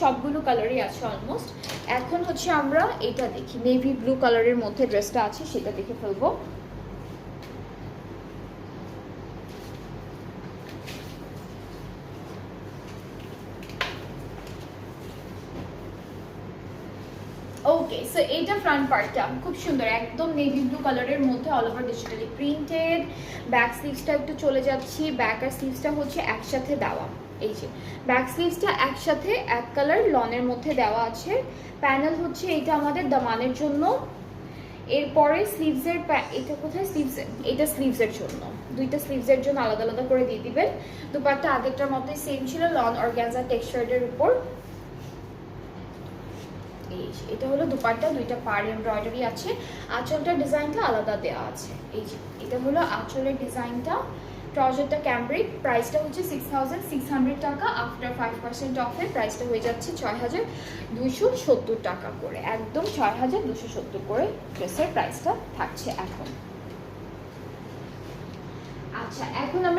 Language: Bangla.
সবগুলো কালারই আছে অলমোস্ট। এখন হচ্ছে আমরা এটা দেখি, নেভি ব্লু কালারের মধ্যে ড্রেসটা আছে সেটা দেখে ফেলবো। ওকে, সো এইটা ফ্রন্ট পার্টটা খুব সুন্দর, একদম নেভি ব্লু কালারের মধ্যে all over digitally printed. Back স্লিভসটা একটু চলে যাচ্ছি, ব্যাক আর স্লিভসটা হচ্ছে একসাথে দেওয়া। এই যে ব্যাক স্লিভসটা একসাথে এক কালার লনের মধ্যে দেওয়া আছে। প্যানেল হচ্ছে এটা আমাদের দামানের জন্য। এরপরে স্লিভসের এটা কোথায়, স্লিভস, এটা স্লিভসের জন্য, দুইটা স্লিভসের জন্য আলাদা আলাদা করে দিয়ে দিবেন। দুপাট্টা আগেরটার মতোই সেম ছিল, লন অর্গানজা টেক্সচারের উপর। এটা হলো দুপাট্টা, দুইটা পার এমব্রয়ডারি আছে। আঁচলটার ডিজাইনটা আলাদা দেওয়া আছে। এই যে এটা হলো আঁচলের ডিজাইনটা। ট্রাউজারটা ক্যামব্রিক, প্রাইসটা হচ্ছে 6600 টাকা। আফটার 5% অফের প্রাইসটা হয়ে যাচ্ছে 6270 টাকা করে, একদম 6270 করে ড্রেসের প্রাইসটা থাকছে এখন। আচ্ছা, এখন আমরা